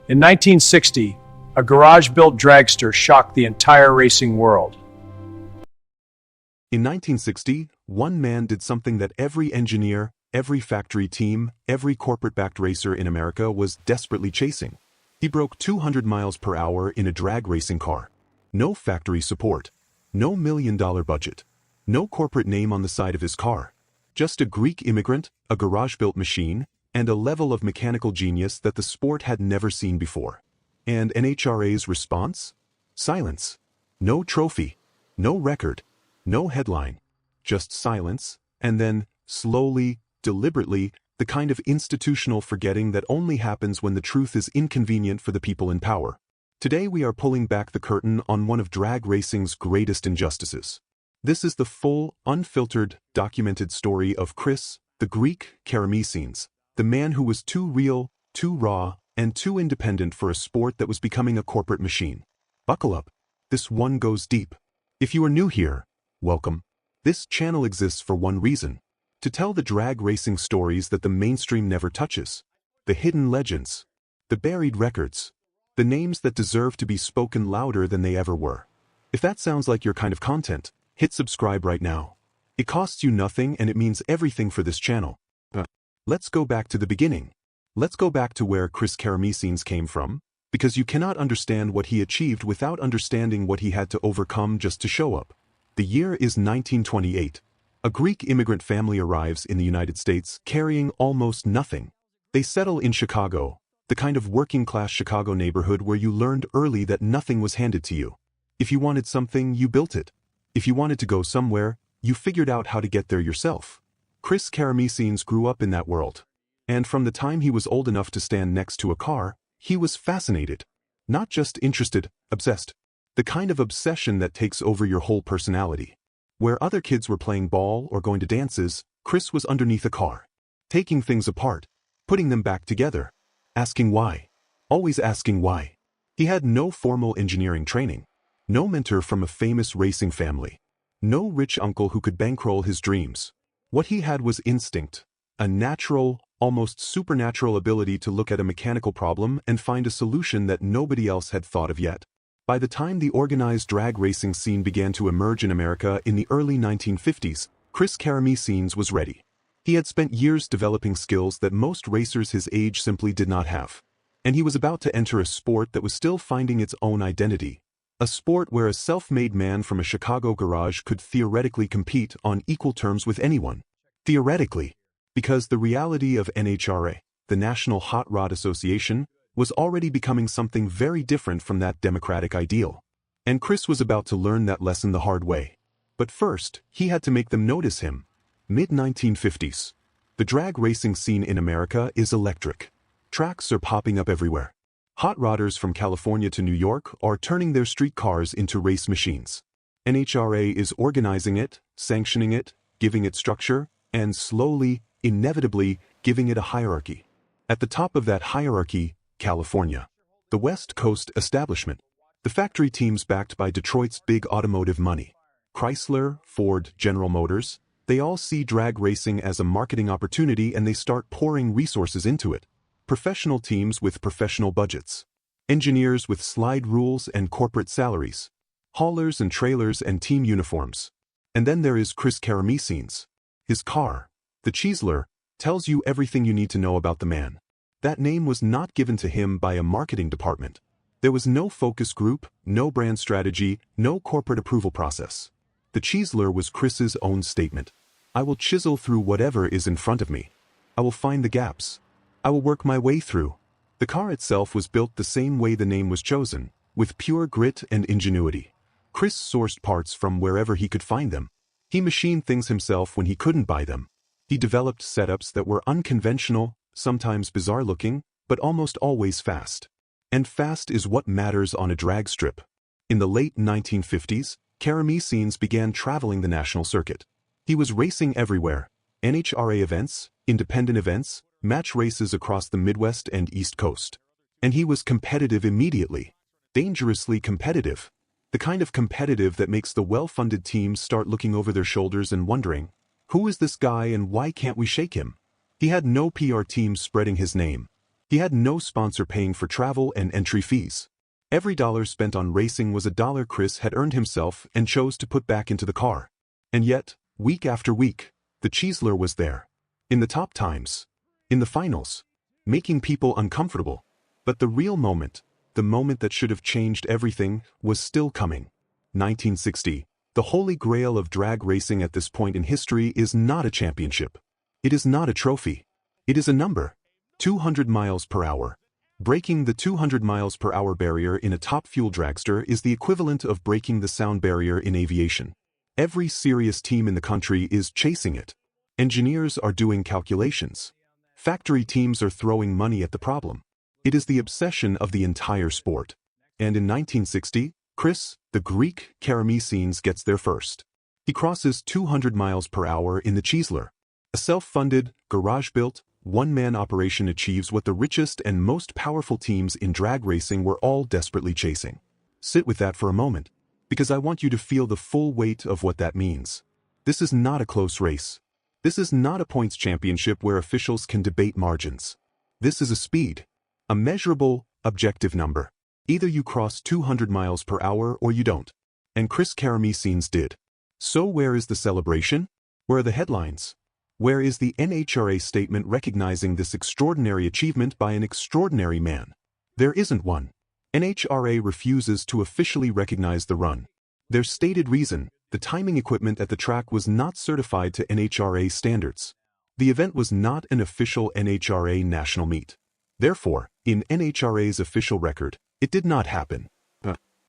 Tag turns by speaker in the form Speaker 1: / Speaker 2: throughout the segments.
Speaker 1: In 1960, a garage-built dragster shocked the entire racing world.
Speaker 2: In 1960, one man did something that every engineer, every factory team, every corporate-backed racer in America was desperately chasing. He broke 200 miles per hour in a drag racing car. No factory support, no million-dollar budget, no corporate name on the side of his car. Just a Greek immigrant, a garage-built machine, and a level of mechanical genius that the sport had never seen before. And NHRA's response? Silence. No trophy, no record, no headline. Just silence, and then, slowly, deliberately, the kind of institutional forgetting that only happens when the truth is inconvenient for the people in power. Today we are pulling back the curtain on one of drag racing's greatest injustices. This is the full, unfiltered, documented story of Chris, the Greek Karamesines, the man who was too real, too raw, and too independent for a sport that was becoming a corporate machine. Buckle up. This one goes deep. If you are new here, welcome. This channel exists for one reason: to tell the drag racing stories that the mainstream never touches. The hidden legends. The buried records. The names that deserve to be spoken louder than they ever were. If that sounds like your kind of content, hit subscribe right now. It costs you nothing and it means everything for this channel. Let's go back to the beginning. Let's go back to where Chris Karamesines came from, because you cannot understand what he achieved without understanding what he had to overcome just to show up. The year is 1928. A Greek immigrant family arrives in the United States carrying almost nothing. They settle in Chicago, the kind of working-class Chicago neighborhood where you learned early that nothing was handed to you. If you wanted something, you built it. If you wanted to go somewhere, you figured out how to get there yourself. Chris Karamesines grew up in that world. And from the time he was old enough to stand next to a car, he was fascinated. Not just interested, obsessed. The kind of obsession that takes over your whole personality. Where other kids were playing ball or going to dances, Chris was underneath a car. Taking things apart, putting them back together. Asking why. Always asking why. He had no formal engineering training. No mentor from a famous racing family. No rich uncle who could bankroll his dreams. What he had was instinct. A natural, almost supernatural ability to look at a mechanical problem and find a solution that nobody else had thought of yet. By the time the organized drag racing scene began to emerge in America in the early 1950s, Chris Karamesines was ready. He had spent years developing skills that most racers his age simply did not have. And he was about to enter a sport that was still finding its own identity. A sport where a self-made man from a Chicago garage could theoretically compete on equal terms with anyone. Theoretically. Because the reality of NHRA, the National Hot Rod Association, was already becoming something very different from that democratic ideal. And Chris was about to learn that lesson the hard way. But first, he had to make them notice him. Mid-1950s. The drag racing scene in America is electric. Tracks are popping up everywhere. Hot rodders from California to New York are turning their street cars into race machines. NHRA is organizing it, sanctioning it, giving it structure, and slowly, inevitably, giving it a hierarchy. At the top of that hierarchy, California. The West Coast establishment. The factory teams backed by Detroit's big automotive money. Chrysler, Ford, General Motors, they all see drag racing as a marketing opportunity and they start pouring resources into it. Professional teams with professional budgets. Engineers with slide rules and corporate salaries. Haulers and trailers and team uniforms. And then there is Chris Karamesines. His car, the ChiZler, tells you everything you need to know about the man. That name was not given to him by a marketing department. There was no focus group, no brand strategy, no corporate approval process. The ChiZler was Chris's own statement. I will chisel through whatever is in front of me. I will find the gaps. I will work my way through. The car itself was built the same way the name was chosen, with pure grit and ingenuity. Chris sourced parts from wherever he could find them. He machined things himself when he couldn't buy them. He developed setups that were unconventional, sometimes bizarre-looking, but almost always fast. And fast is what matters on a drag strip. In the late 1950s, Karamesines began traveling the national circuit. He was racing everywhere. NHRA events, independent events, match races across the Midwest and East Coast. And he was competitive immediately. Dangerously competitive. The kind of competitive that makes the well-funded teams start looking over their shoulders and wondering, who is this guy and why can't we shake him? He had no PR team spreading his name. He had no sponsor paying for travel and entry fees. Every dollar spent on racing was a dollar Chris had earned himself and chose to put back into the car. And yet, week after week, the ChiZler was there. In the top times. In the finals. Making people uncomfortable. But the real moment, the moment that should have changed everything, was still coming. 1960. The holy grail of drag racing at this point in history is not a championship. It is not a trophy. It is a number. 200 miles per hour. Breaking the 200 miles per hour barrier in a top fuel dragster is the equivalent of breaking the sound barrier in aviation. Every serious team in the country is chasing it. Engineers are doing calculations. Factory teams are throwing money at the problem. It is the obsession of the entire sport. And in 1960, Chris, the Greek Karamesines, gets there first. He crosses 200 miles per hour in the ChiZler. A self-funded, garage-built, one-man operation achieves what the richest and most powerful teams in drag racing were all desperately chasing. Sit with that for a moment, because I want you to feel the full weight of what that means. This is not a close race. This is not a points championship where officials can debate margins. This is a speed. A measurable, objective number. Either you cross 200 miles per hour or you don't. And Chris Karamesines did. So where is the celebration? Where are the headlines? Where is the NHRA statement recognizing this extraordinary achievement by an extraordinary man? There isn't one. NHRA refuses to officially recognize the run. Their stated reason, the timing equipment at the track was not certified to NHRA standards. The event was not an official NHRA national meet. Therefore, in NHRA's official record, it did not happen.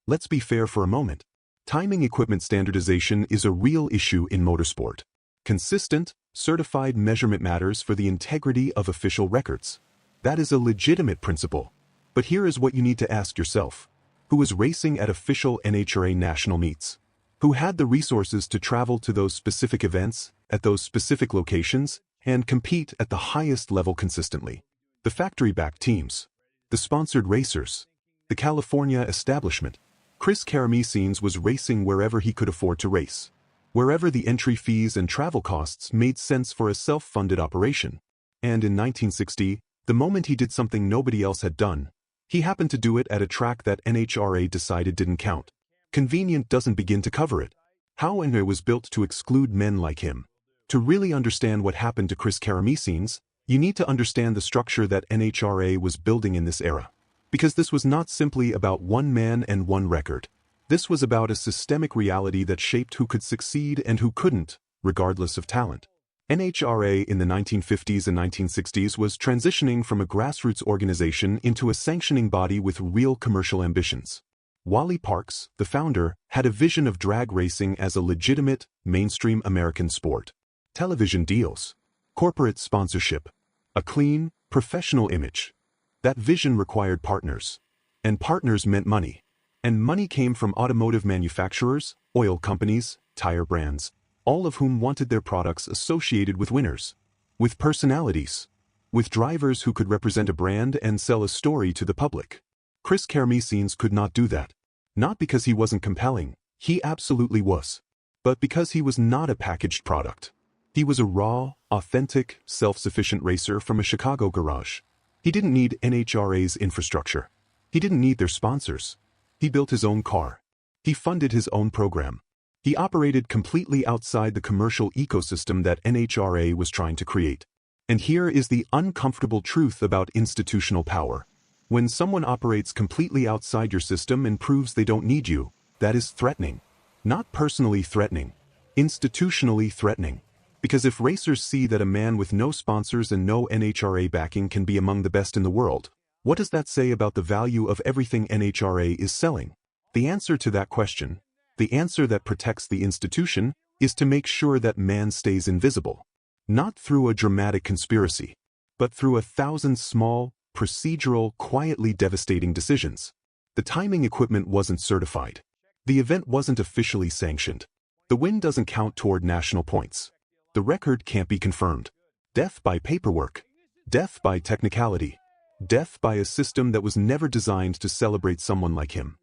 Speaker 2: Let's be fair for a moment. Timing equipment standardization is a real issue in motorsport. Consistent, certified measurement matters for the integrity of official records. That is a legitimate principle. But here is what you need to ask yourself. Who is racing at official NHRA national meets? Who had the resources to travel to those specific events, at those specific locations, and compete at the highest level consistently? The factory-backed teams. The sponsored racers. The California establishment. Chris Karamesines was racing wherever he could afford to race. Wherever the entry fees and travel costs made sense for a self-funded operation. And in 1960, the moment he did something nobody else had done, he happened to do it at a track that NHRA decided didn't count. Convenient doesn't begin to cover it. How and it was built to exclude men like him. To really understand what happened to Chris Karamesines, you need to understand the structure that NHRA was building in this era. Because this was not simply about one man and one record. This was about a systemic reality that shaped who could succeed and who couldn't, regardless of talent. NHRA in the 1950s and 1960s was transitioning from a grassroots organization into a sanctioning body with real commercial ambitions. Wally Parks, the founder, had a vision of drag racing as a legitimate, mainstream American sport. Television deals. Corporate sponsorship. A clean, professional image. That vision required partners. And partners meant money. And money came from automotive manufacturers, oil companies, tire brands, all of whom wanted their products associated with winners, with personalities, with drivers who could represent a brand and sell a story to the public. Chris Karamesines could not do that. Not because he wasn't compelling, he absolutely was, but because he was not a packaged product. He was a raw, authentic, self-sufficient racer from a Chicago garage. He didn't need NHRA's infrastructure. He didn't need their sponsors. He built his own car. He funded his own program. He operated completely outside the commercial ecosystem that NHRA was trying to create. And here is the uncomfortable truth about institutional power. When someone operates completely outside your system and proves they don't need you, that is threatening. Not personally threatening. Institutionally threatening. Because if racers see that a man with no sponsors and no NHRA backing can be among the best in the world, what does that say about the value of everything NHRA is selling? The answer to that question, the answer that protects the institution, is to make sure that man stays invisible. Not through a dramatic conspiracy, but through 1,000 small, procedural, quietly devastating decisions. The timing equipment wasn't certified. The event wasn't officially sanctioned. The win doesn't count toward national points. The record can't be confirmed. Death by paperwork. Death by technicality. Death by a system that was never designed to celebrate someone like him.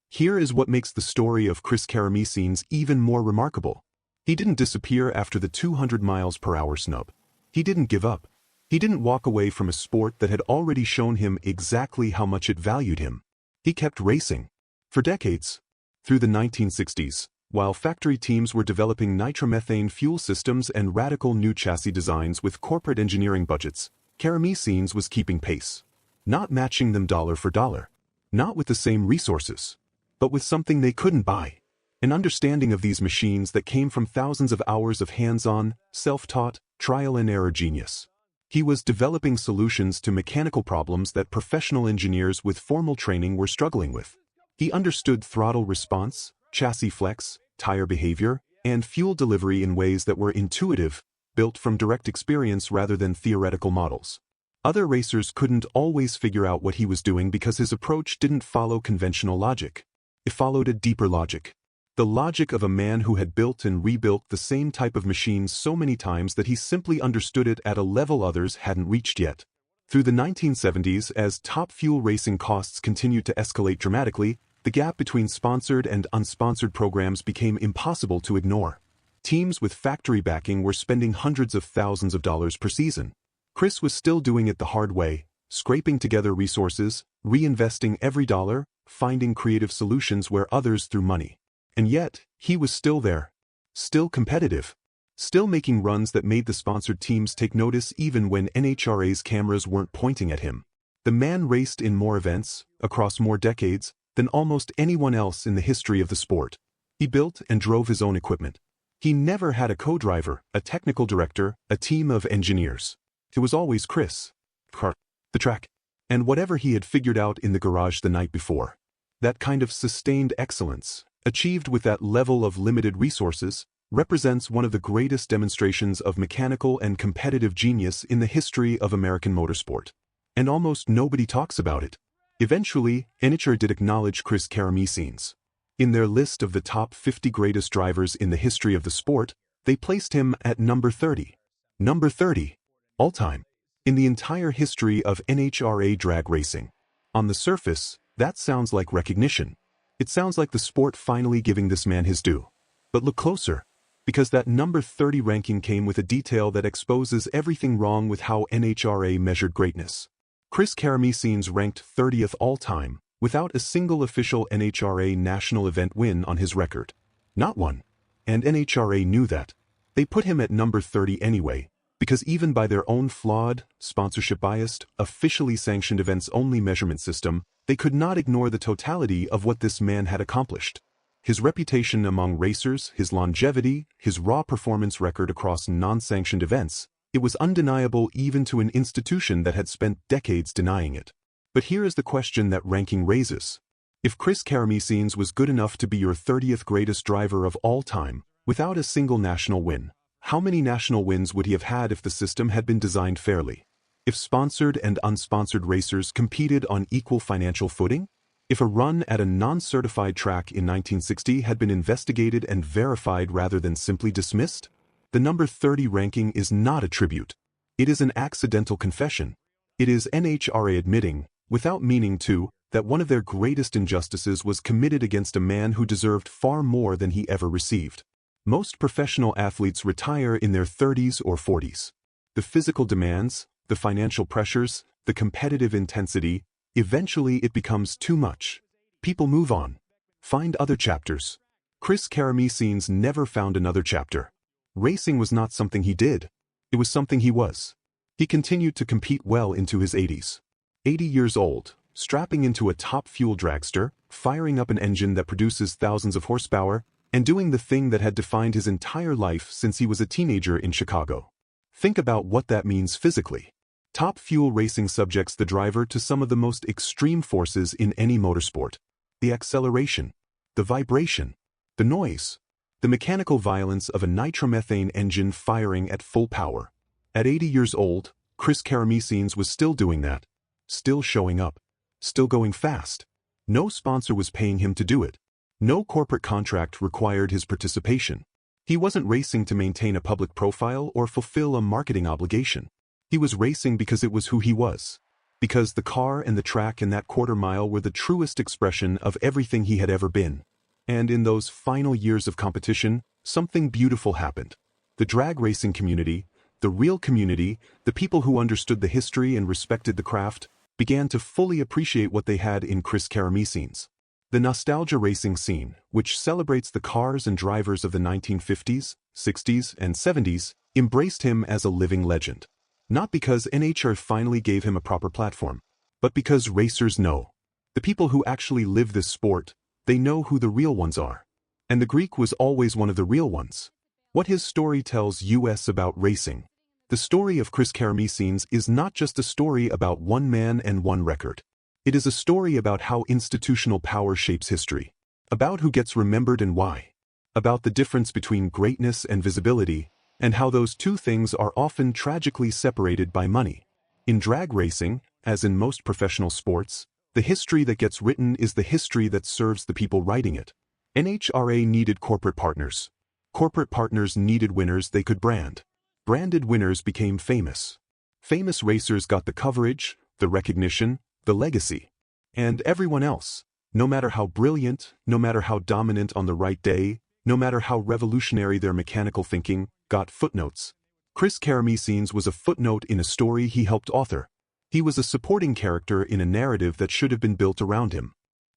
Speaker 2: Here is what makes the story of Chris Karamesines even more remarkable. He didn't disappear after the 200 miles per hour snub. He didn't give up. He didn't walk away from a sport that had already shown him exactly how much it valued him. He kept racing. For decades. Through the 1960s, while factory teams were developing nitromethane fuel systems and radical new chassis designs with corporate engineering budgets, ChiZler was keeping pace. Not matching them dollar for dollar. Not with the same resources. But with something they couldn't buy. An understanding of these machines that came from thousands of hours of hands-on, self-taught, trial-and-error genius. He was developing solutions to mechanical problems that professional engineers with formal training were struggling with. He understood throttle response, chassis flex, tire behavior, and fuel delivery in ways that were intuitive, built from direct experience rather than theoretical models. Other racers couldn't always figure out what he was doing because his approach didn't follow conventional logic. It followed a deeper logic. The logic of a man who had built and rebuilt the same type of machine so many times that he simply understood it at a level others hadn't reached yet. Through the 1970s, as top fuel racing costs continued to escalate dramatically, the gap between sponsored and unsponsored programs became impossible to ignore. Teams with factory backing were spending hundreds of thousands of dollars per season. Chris was still doing it the hard way, scraping together resources, reinvesting every dollar, finding creative solutions where others threw money. And yet, he was still there. Still competitive. Still making runs that made the sponsored teams take notice even when NHRA's cameras weren't pointing at him. The man raced in more events, across more decades, than almost anyone else in the history of the sport. He built and drove his own equipment. He never had a co-driver, a technical director, a team of engineers. It was always Chris. The track. And whatever he had figured out in the garage the night before. That kind of sustained excellence, achieved with that level of limited resources, represents one of the greatest demonstrations of mechanical and competitive genius in the history of American motorsport. And almost nobody talks about it. Eventually, NHRA did acknowledge Chris ChiZler. In their list of the top 50 greatest drivers in the history of the sport, they placed him at number 30. Number 30. All time. In the entire history of NHRA drag racing. On the surface, that sounds like recognition. It sounds like the sport finally giving this man his due. But look closer, because that number 30 ranking came with a detail that exposes everything wrong with how NHRA measured greatness. Chris ChiZler ranked 30th all-time, without a single official NHRA national event win on his record. Not one. And NHRA knew that. They put him at number 30 anyway, because even by their own flawed, sponsorship-biased, officially sanctioned events-only measurement system, they could not ignore the totality of what this man had accomplished. His reputation among racers, his longevity, his raw performance record across non-sanctioned events, it was undeniable even to an institution that had spent decades denying it. But here is the question that ranking raises. If Chris ChiZler was good enough to be your 30th greatest driver of all time, without a single national win, how many national wins would he have had if the system had been designed fairly? If sponsored and unsponsored racers competed on equal financial footing? If a run at a non-certified track in 1960 had been investigated and verified rather than simply dismissed? The number 30 ranking is not a tribute. It is an accidental confession. It is NHRA admitting, without meaning to, that one of their greatest injustices was committed against a man who deserved far more than he ever received. Most professional athletes retire in their 30s or 40s. The physical demands, the financial pressures, the competitive intensity, eventually it becomes too much. People move on. Find other chapters. Chris ChiZler never found another chapter. Racing was not something he did. It was something he was. He continued to compete well into his 80s. 80 years old, strapping into a top fuel dragster, firing up an engine that produces thousands of horsepower, and doing the thing that had defined his entire life since he was a teenager in Chicago. Think about what that means physically. Top fuel racing subjects the driver to some of the most extreme forces in any motorsport. The acceleration, the vibration, the noise, the mechanical violence of a nitromethane engine firing at full power. At 80 years old, Chris ChiZler was still doing that. Still showing up. Still going fast. No sponsor was paying him to do it. No corporate contract required his participation. He wasn't racing to maintain a public profile or fulfill a marketing obligation. He was racing because it was who he was. Because the car and the track and that quarter mile were the truest expression of everything he had ever been. And in those final years of competition, something beautiful happened. The drag racing community, The real community, the people who understood the history and respected the craft, began to fully appreciate what they had in Chris Karamesines. The nostalgia racing scene, which celebrates the cars and drivers of the 1950s, 60s, and 70s, embraced him as a living legend. Not because NHRA finally gave him a proper platform, but because racers know. The people who actually live this sport, they know who the real ones are. And the Greek was always one of the real ones. What his story tells us about racing. The story of Chris Karamesines is not just a story about one man and one record. It is a story about how institutional power shapes history, about who gets remembered and why, about the difference between greatness and visibility, and how those two things are often tragically separated by money. In drag racing, as in most professional sports, the history that gets written is the history that serves the people writing it. NHRA needed corporate partners. Corporate partners needed winners they could brand. Branded winners became famous. Famous racers got the coverage, the recognition, the legacy. And everyone else, no matter how brilliant, no matter how dominant on the right day, no matter how revolutionary their mechanical thinking, got footnotes. Chris Karamesines was a footnote in a story he helped author. He was a supporting character in a narrative that should have been built around him.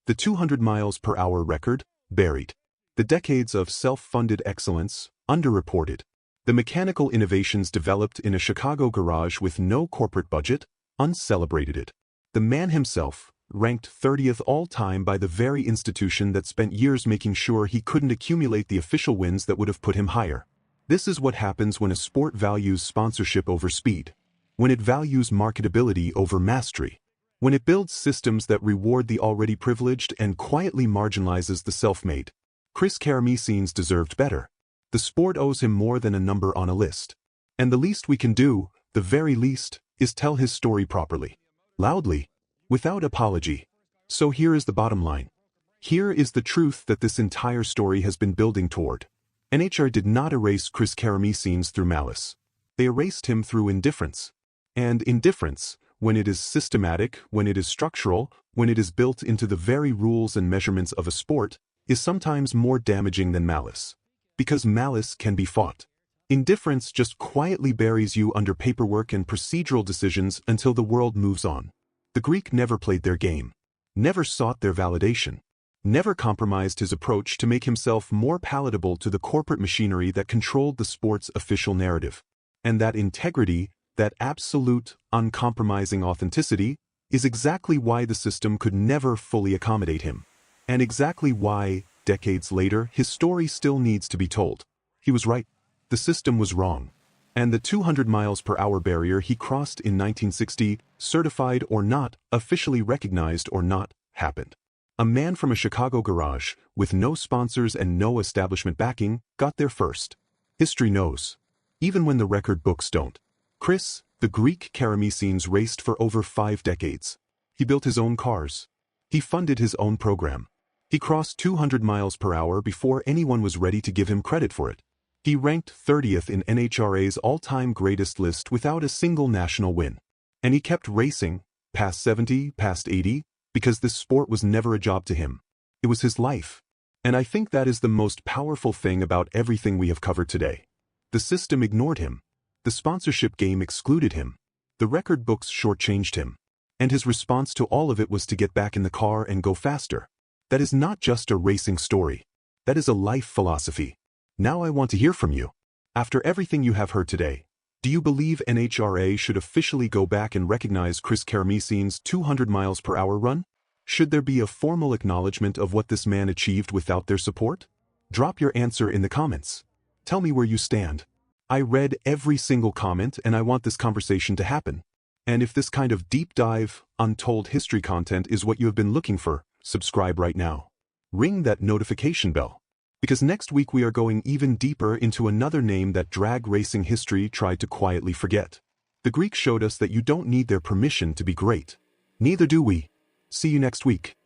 Speaker 2: The 200 miles per hour record, buried. The decades of self-funded excellence, underreported. The mechanical innovations developed in a Chicago garage with no corporate budget, uncelebrated. The man himself, ranked 30th all-time by the very institution that spent years making sure he couldn't accumulate the official wins that would have put him higher. This is what happens when a sport values sponsorship over speed. When it values marketability over mastery. When it builds systems that reward the already privileged and quietly marginalizes the self-made. Chris Karamesines deserved better. The sport owes him more than a number on a list. And the least we can do, the very least, is tell his story properly. Loudly. Without apology. So here is the bottom line. Here is the truth that this entire story has been building toward. NHRA did not erase Chris Karamesines through malice. They erased him through indifference. And indifference, when it is systematic, when it is structural, when it is built into the very rules and measurements of a sport, is sometimes more damaging than malice. Because malice can be fought. Indifference just quietly buries you under paperwork and procedural decisions until the world moves on. The Greek never played their game. Never sought their validation. Never compromised his approach to make himself more palatable to the corporate machinery that controlled the sport's official narrative. And that integrity, that absolute, uncompromising authenticity, is exactly why the system could never fully accommodate him. And exactly why, decades later, his story still needs to be told. He was right. The system was wrong. And the 200 miles per hour barrier he crossed in 1960, certified or not, officially recognized or not, happened. A man from a Chicago garage, with no sponsors and no establishment backing, got there first. History knows. Even when the record books don't. Chris, the Greek Karamesines, raced for over 5 decades. He built his own cars. He funded his own program. He crossed 200 miles per hour before anyone was ready to give him credit for it. He ranked 30th in NHRA's all-time greatest list without a single national win. And he kept racing, past 70, past 80, because this sport was never a job to him. It was his life. And I think that is the most powerful thing about everything we have covered today. The system ignored him. The sponsorship game excluded him. The record books shortchanged him. And his response to all of it was to get back in the car and go faster. That is not just a racing story. That is a life philosophy. Now I want to hear from you. After everything you have heard today, do you believe NHRA should officially go back and recognize Chris Karamesines' 200 miles per hour run? Should there be a formal acknowledgement of what this man achieved without their support? Drop your answer in the comments. Tell me where you stand. I read every single comment and I want this conversation to happen. And if this kind of deep dive, untold history content is what you have been looking for, subscribe right now. Ring that notification bell. Because next week we are going even deeper into another name that drag racing history tried to quietly forget. The Greeks showed us that you don't need their permission to be great. Neither do we. See you next week.